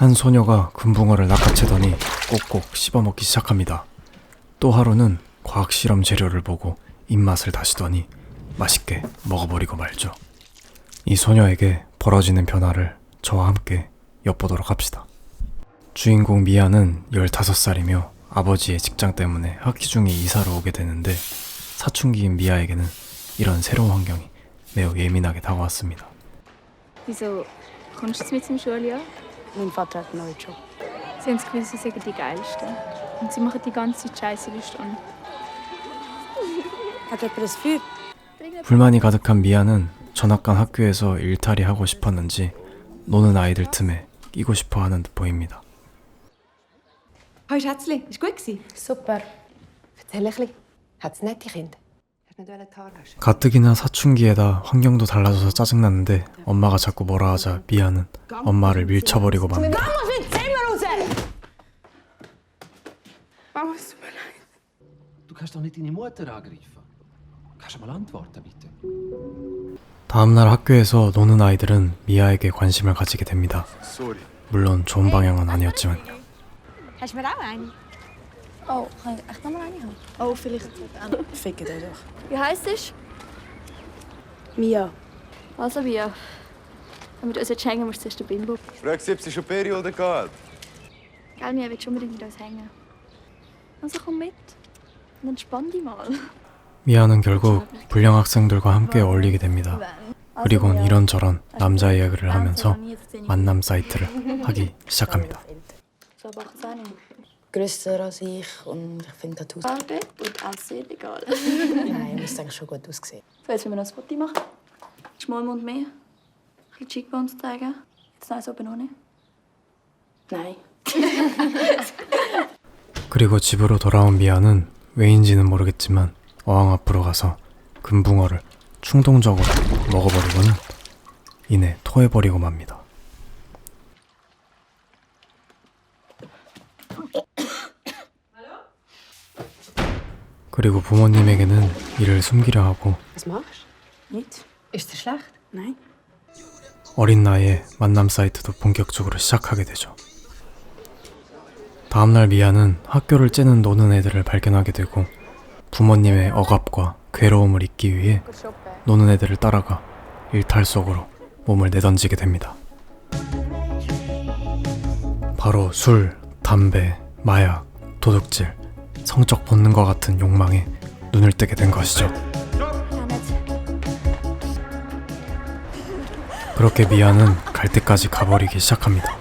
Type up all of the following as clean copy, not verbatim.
한 소녀가 금붕어를 낚아채더니 꼭꼭 씹어먹기 시작합니다. 또 하루는 과학실험 재료를 보고 입맛을 다시더니 맛있게 먹어버리고 말죠. 이 소녀에게 벌어지는 변화를 저와 함께 엿보도록 합시다. 주인공 미아는 15살이며 아버지의 직장 때문에 학기 중에 이사를 오게 되는데 사춘기인 미아에게는 이런 새로운 환경이 매우 예민하게 다가왔습니다. Wieso kommst du jetzt mit zum Schuljahr? Mein Vater hat einen neuen Job. Sie haben das Gefühl, sie sind die Geilsten. Und sie machen die ganze Zeit Scheiße in der Stunde. Hat jemand ein Feuer? 불만이 가득한 미아는 전학간 학교에서 일탈이하고 싶었는지 노는 아이들 틈에 끼고 싶어 하는 듯 보입니다. Hoi Schätzli, ist gut gewesen? Super. Erzähl ein bisschen. Hat's nette Kinder? Hast du nicht die Haare waschen? 가뜩이나 사춘기에다 환경도 달라져서 짜증났는데 엄마가 자꾸 뭐라 하자 미아는 엄마를 밀쳐버리고 맙니다. Mama, es tut mir leid. Du kannst doch nicht deine Mutter angreifen. Kannst du mal antworten, bitte? 다음날 학교에서 노는 아이들은 미아에게 관심을 가지게 됩니다. 물론 좋은 방향은 아니었지만요. Hast du mir auch eine? Oh, kann ich echt noch mal eine haben? Oh, vielleicht. Ficken dich doch. Wie heisst es? Mia. Also wie? Wenn wir uns jetzt hängen, musst du zuerst den Bimbo. Frag sie, ob sie schon Periode geht. Gell, Mia, willst du unbedingt mit uns hängen? Also komm mit. Und entspann dich mal. 미아는 결국 불량 학생들과 함께 어울리게 됩니다. 그리곤 이런저런 남자 이야기를 하면서 만남 사이트를 하기 시작합니다. So ab 18. Grösser als ich und ich finde Tattoos. Farbe und auch sehr egal. Nein, du musst eigentlich schon gut aussehen. So, jetzt müssen wir noch ein Foto machen. Schmollmund mehr. Ein bisschen Cheekbones zeigen. Jetzt nein, so oben noch nicht. Nein. 그리고 집으로 돌아온 미아는 왜인지는 모르겠지만 어항 앞으로 가서 금붕어를 충동적으로 먹어버리고는 이내 토해버리고 맙니다. 그리고 부모님에게는 이를 숨기려 하고 Was machst du? Nichts. Ist dir schlecht? Nein. 어린 나이에 만남 사이트도 본격적으로 시작하게 되죠. 다음날 미아는 학교를 째는 노는 애들을 발견하게 되고 부모님의 억압과 괴로움을 잊기 위해 노는 애들을 따라가 일탈 속으로 몸을 내던지게 됩니다. 바로 술, 담배, 마약, 도둑질, 성적 본능과 같은 욕망에 눈을 뜨게 된 것이죠. 그렇게 미아는 갈 때까지 가버리기 시작합니다.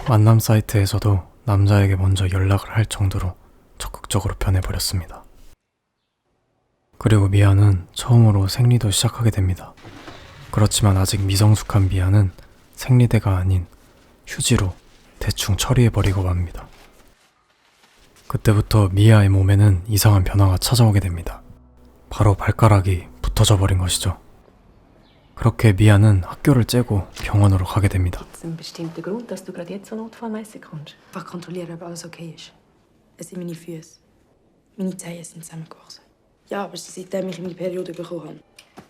만남 사이트에서도 남자에게 먼저 연락을 할 정도로 적극적으로 변해버렸습니다. 그리고 미아는 처음으로 생리도 시작하게 됩니다. 그렇지만 아직 미성숙한 미아는 생리대가 아닌 휴지로 대충 처리해버리고 맙니다. 그때부터 미아의 몸에는 이상한 변화가 찾아오게 됩니다. 바로 발가락이 붙어져 버린 것이죠. 그렇게 미아는 학교를 째고 병원으로 가게 됩니다. Gibt es einen bestimmten Grund, dass du gerade jetzt so notfallmäßig kommst? Einfach kontrollieren, ob alles okay ist. Es sind meine Füße. Meine Zehen sind zusammengewachsen. Ja, aber es ist seitdem ich meine Periode bekommen habe.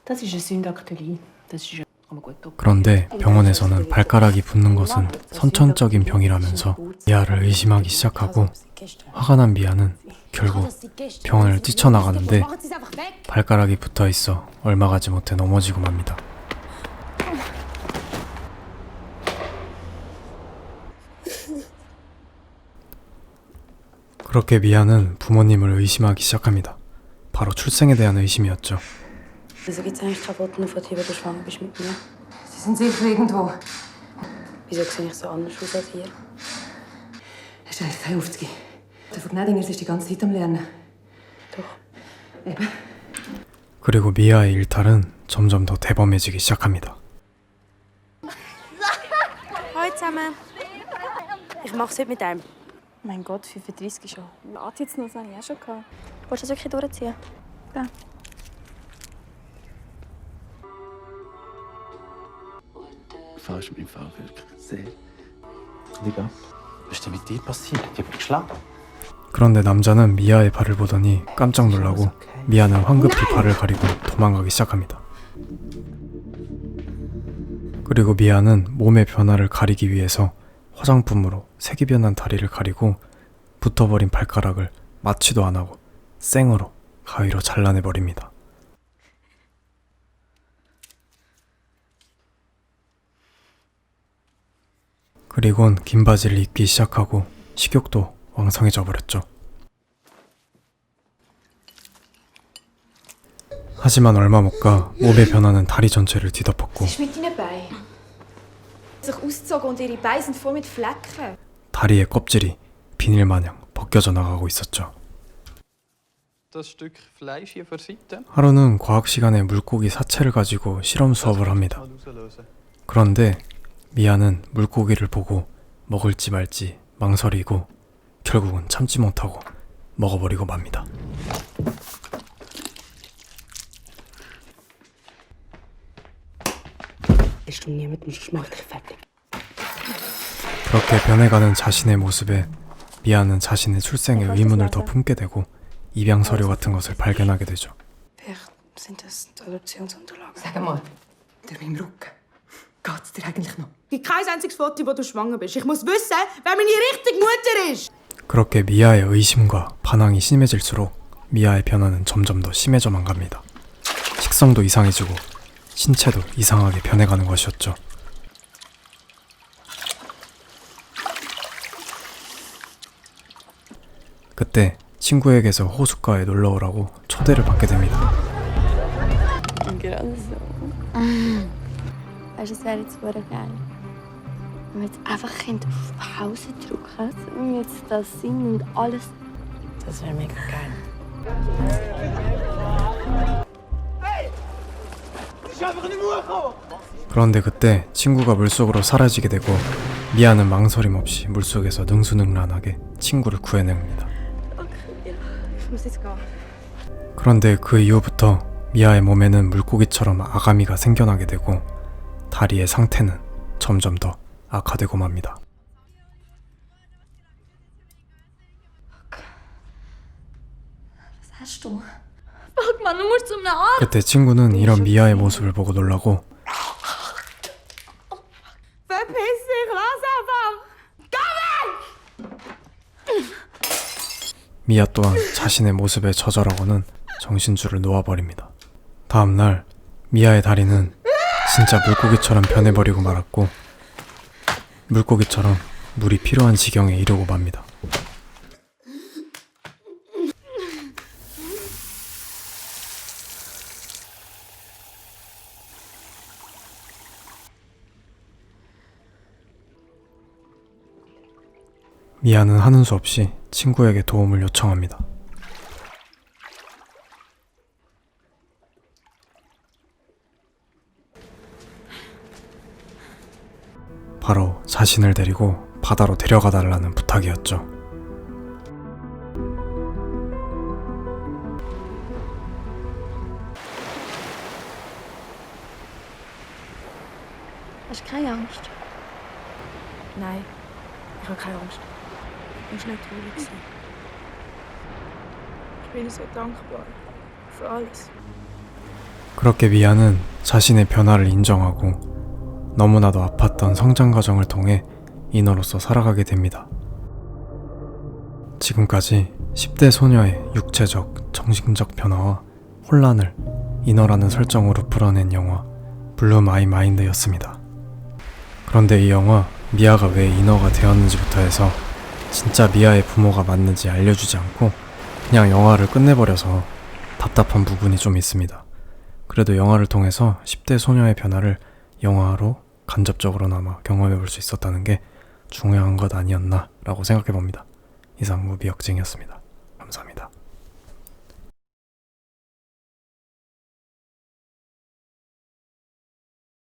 Das ist eine Syndaktylie. Das ist kann man gut operieren. 그런데 병원에서는 발가락이 붓는 것은 선천적인 병이라면서 미아를 의심하기 시작하고 화가 난 미아는 결국 병원을 뛰쳐나가는데 발가락이 붙어 있어 얼마 가지 못해 넘어지고 맙니다. 그렇게 미아는 부모님을 의심하기 시작합니다. 바로 출생에 대한 의심이었죠. Wieso gibt es eigentlich keine Fotos von dir, wenn du schwanger bist mit mir? Sie sind sicher irgendwo. Wieso sehe ich so anders aus als ihr? Scheiße, hör auf zu gehen. Der von Gnädinger ist die ganze Zeit am Lernen. Doch. Eben. 그리고 미아의 일탈은 점점 더 대범해지기 시작합니다. Hallo zusammen. Ich mache es heute mit einem. Mein Gott, 35 schon. Warte jetzt noch, das habe ich auch schon gehabt. Willst du das wirklich durchziehen? Ja. Du fällst mir im Fall wirklich sehr. Lieb ab. Was ist denn mit dir passiert? Ich habe geschlagen. 그런데 남자는 미아의 발을 보더니 깜짝 놀라고 미아는 황급히 발을 가리고 도망가기 시작합니다. 그리고 미아는 몸의 변화를 가리기 위해서 화장품으로 색이 변한 다리를 가리고 붙어버린 발가락을 맞지도 안 하고 생으로 가위로 잘라내버립니다. 그리곤 긴 바지를 입기 시작하고 식욕도 왕성해져 버렸죠. 하지만 얼마 못 가 몸의 변화는 다리 전체를 뒤덮었고 Was ist mit deinen Beinen? Sich ausgezogen und ihre Beine sind voll mit Flecken. 다리의 껍질이 비닐마냥 벗겨져 나가고 있었죠. Das Stück Fleisch hier für Seite. 하루는 과학 시간에 물고기 사체를 가지고 실험 수업을 합니다. 그런데 미아는 물고기를 보고 먹을지 말지 망설이고 결국은 참지 못하고 먹어버리고 맙니다. 그렇게 변해가는 자신의 모습에 미아는 자신의 출생의 의문을 더 품게 되고 입양 서류 같은 것을 발견하게 되죠. Sind das die Adoptionsunterlagen? Sag mal, durch meinen Rücken. Geht's dir eigentlich noch? Es gibt kein einziges Foto, wo du schwanger bist. Ich muss wissen, wer meine richtige Mutter ist. 그렇게 미아의 의심과 반항이 심해질수록 미아의 변화는 점점 더 심해져만 갑니다. 식성도 이상해지고 신체도 이상하게 변해가는 것이었죠. 그때 친구에게서 호숫가에 놀러오라고 초대를 받게 됩니다. Gerade so. Weißt du, es wäre jetzt verdammt geil. Wenn wir jetzt einfach auf Pause drücken können, wir jetzt das singen und alles. Das wäre mega geil. 그런데 그때 친구가 물속으로 사라지게 되고 미아는 망설임 없이 물속에서 능수능란하게 친구를 구해냅니다. Ich muss jetzt gehen. 그런데 그 이후부터 미아의 몸에는 물고기처럼 아가미가 생겨나게 되고 다리의 상태는 점점 더 악화되고 맙니다. Was hast du? Fuck, Mann, du musst zum Arzt. 그때 친구는 이런 미아의 모습을 보고 놀라고 Verpiss dich, lass einfach! 미아 또한 자신의 모습에 좌절하고는 정신줄을 놓아버립니다. 다음날 미아의 다리는 진짜 물고기처럼 변해버리고 말았고 물고기처럼 물이 필요한 지경에 이르고 맙니다. 미아는 하는 수 없이 친구에게 도움을 요청합니다. 바로 자신을 데리고 바다로 데려가 달라는 부탁이었죠. Hast du keine Angst? Nein, ich habe keine Angst. Du musst nicht traurig sein. Ich bin so dankbar für alles. 그렇게 미아는 자신의 변화를 인정하고 너무나도 아팠던 성장 과정을 통해 인어로서 살아가게 됩니다. 지금까지 10대 소녀의 육체적, 정신적 변화와 혼란을 인어라는 설정으로 풀어낸 영화 블루 마이 마인드였습니다. 그런데 이 영화 미아가 왜 인어가 되었는지부터 해서 진짜 미아의 부모가 맞는지 알려주지 않고 그냥 영화를 끝내버려서 답답한 부분이 좀 있습니다. 그래도 영화를 통해서 10대 소녀의 변화를 영화로 간접적으로나마 경험해볼 수 있었다는 게 중요한 것 아니었나 라고 생각해봅니다. 이상 무비역쟁이었습니다. 감사합니다.